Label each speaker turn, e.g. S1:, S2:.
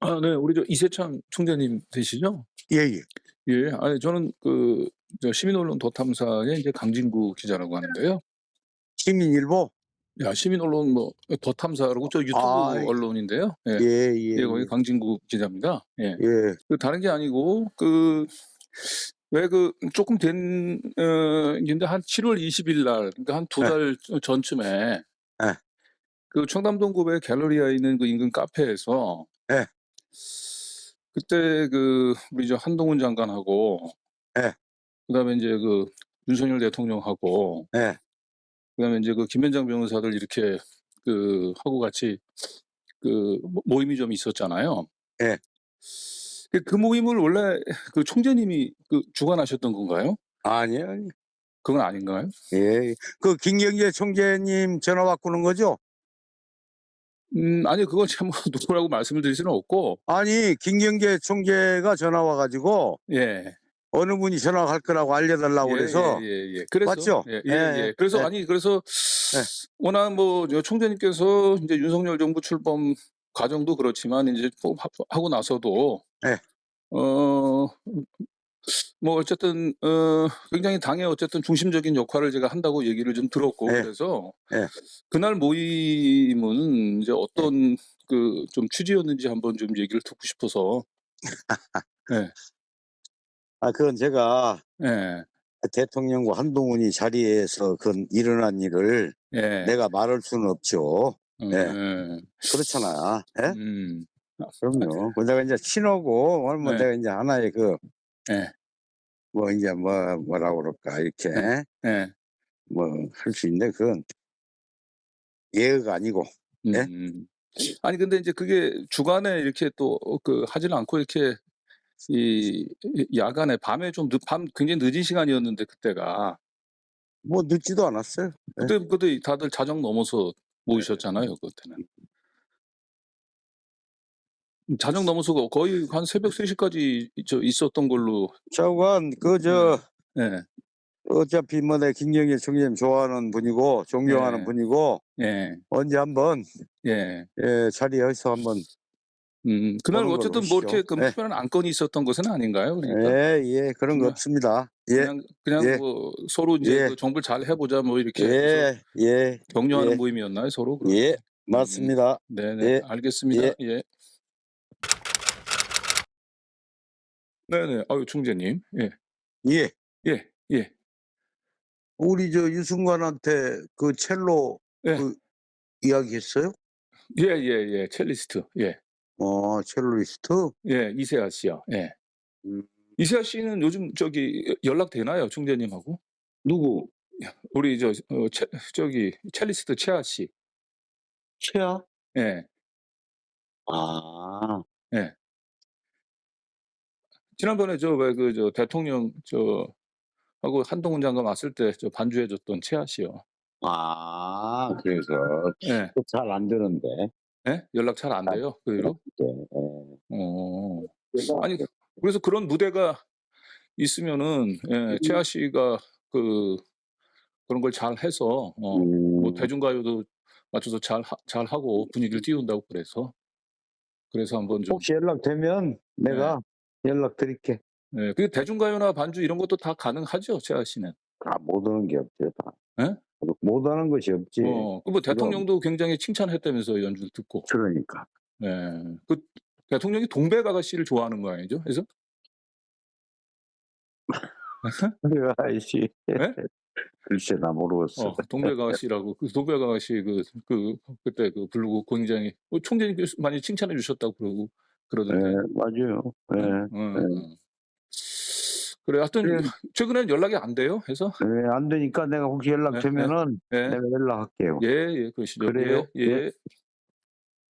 S1: 아 네. 우리 저 이세창 총재님 되시죠?
S2: 예예.
S1: 예. 아니 저는 시민언론 더 탐사의 이제 강진구 기자라고 하는데요.
S2: 시민일보?
S1: 야 시민언론 더 탐사라고 저
S2: 아
S1: 유튜브 언론인데요. 예. 예 거기
S2: 예예예.
S1: 강진구 기자입니다. 예.
S2: 예.
S1: 다른 게 아니고 왜 쪼끔 된 인데 한 7월 20일 날 그러니까 한 두
S2: 예.
S1: 달 전쯤에
S2: 예.
S1: 청담동 구의 갤러리아에 있는 그 인근 카페에서
S2: 예.
S1: 그때 우리 저 한동훈 장관하고
S2: 예.
S1: 그다음에 인제 윤석열 대통령하고
S2: 예.
S1: 그다음에 인제 김현장 변호사들 이렇게 하고 같이 모임이 좀 있었잖아요.
S2: 예.
S1: 그 모임을 원래 총재님이 주관하셨던 건가요?
S2: 아니에요, 아니에요.
S1: 그건 아닌가요?
S2: 예. 그 김경재 총재님 전화 바꾸는 거죠?
S1: 아니요. 그건 제가 누구라고 말씀을 드릴 수는 없고
S2: 아니 김경재 총재가 전화 와 가지고
S1: 예.
S2: 어느 분이 전화할 거라고 알려 달라고 그래서
S1: 예예예예. 그래서
S2: 맞죠?
S1: 예예예. 그래서
S2: 예.
S1: 그래서
S2: 예.
S1: 워낙 총재님께서 인제 윤석열 정부 출범 과정도 그렇지만 인제 하고 나서도
S2: 예.
S1: 어 어쨌든 굉장히 당의 어쨌든 중심적인 역할을 제가 한다고 얘기를 좀 들었고
S2: 예.
S1: 그래서
S2: 예.
S1: 그날 모임은 이제
S2: 예.
S1: 어떤 좀 취지였는지 한번 좀 얘기를 듣고 싶어서. 예.
S2: 아 그건 제가
S1: 예.
S2: 대통령과 한동훈이 자리에서 일어난 일을
S1: 예.
S2: 내가 말할 수는 없죠. 예.
S1: 예.
S2: 그렇잖아. 예?
S1: 음.
S2: 그럼요. 내가 인제 친하고 오늘
S1: 예.
S2: 내가 인제 하나의
S1: 예.
S2: 인제 뭐라 그럴까 이렇게
S1: 예. 예.
S2: 할 수 있는데 그건 예의가 아니고. 예?
S1: 음. 아니 근데 인제 그게 주간에 이렇게 또 하지는 않고 이렇게 야간에 밤에 밤 굉장히 늦은 시간이었는데 그때가.
S2: 늦지도 않았어요. 예.
S1: 그때 다들 자정 넘어서 모이셨잖아요 그때는. 자정 넘어서 거의 한 새벽 3 시까지 있었던 걸로.
S2: 좌우간
S1: 예. 예.
S2: 어차피 내 김경재 총재님 좋아하는 분이고 존경하는
S1: 예.
S2: 분이고
S1: 예.
S2: 언제 한번
S1: 예.
S2: 자리에서 한번
S1: 그날
S2: 보는 걸로
S1: 어쨌든
S2: 하시죠.
S1: 이렇게
S2: 예.
S1: 특별한 안건이 있었던 것은 아닌가요? 그러니까?
S2: 예. 그런 거
S1: 그냥
S2: 없습니다. 예.
S1: 그냥
S2: 예.
S1: 서로 인제
S2: 예.
S1: 정부를 잘 해 보자 이렇게 해서
S2: 예. 예.
S1: 격려하는
S2: 예.
S1: 모임이었나요 서로 그러면?
S2: 예. 맞습니다.
S1: 네네.
S2: 예.
S1: 알겠습니다.
S2: 예.
S1: 예. 네네. 아유 총재님. 예.
S2: 예.
S1: 예. 예.
S2: 우리 유승관한테 첼로
S1: 예.
S2: 이야기했어요?
S1: 예예예. 첼리스트. 예.
S2: 첼로리스트?
S1: 예. 이세아 씨요. 예.
S2: 음.
S1: 이세아 씨는 요즘 연락 되나요? 총재님하고?
S2: 누구?
S1: 우리 첼리스트 채아 씨.
S2: 최하?
S1: 예.
S2: 아.
S1: 예. 지난번에 대통령 하고 한동훈 장관 왔을 때 반주해 줬던 채아 씨요.
S2: 그래서
S1: 예.
S2: 잘 안 되는데.
S1: 예? 연락 잘 안 돼요? 그 이후로?
S2: 네. 예.
S1: 어.
S2: 제가
S1: 아니 그래서 그런 무대가 있으면은 채아 씨가 그런 걸 잘해서
S2: 음.
S1: 대중가요도 맞춰서 잘하고 분위기를 띄운다고 그래서 한번 좀.
S2: 혹시 연락되면
S1: 예.
S2: 내가 연락드릴게.
S1: 예. 대중가요나 반주 이런 것도 다 가능하죠, 채아 씨는?
S2: 못하는 게 없죠 다.
S1: 예?
S2: 못하는 것이 없지. 그럼.
S1: 대통령도 굉장히 칭찬했다면서요, 연주를 듣고.
S2: 그러니까.
S1: 예. 대통령이 동백 아가씨를 좋아하는 거 아니죠? 그래서?
S2: 그래 아이씨.
S1: 예?
S2: 글쎄 나 모르겠어.
S1: 동백 아가씨라고 동백 아가씨 그때 부르고 굉장히 총재님께서 많이 칭찬해 주셨다고
S2: 예,
S1: 그러던데.
S2: 맞아요.
S1: 예?
S2: 예. 예.
S1: 그래 하여튼
S2: 그래,
S1: 최근에는 연락이 안 돼요? 해서?
S2: 안 되니까 내가 혹시
S1: 예. 예.
S2: 연락되면은
S1: 예.
S2: 내가 연락할게요.
S1: 예예. 그러시죠.
S2: 그래요?
S1: 예.
S2: 예.
S1: 예.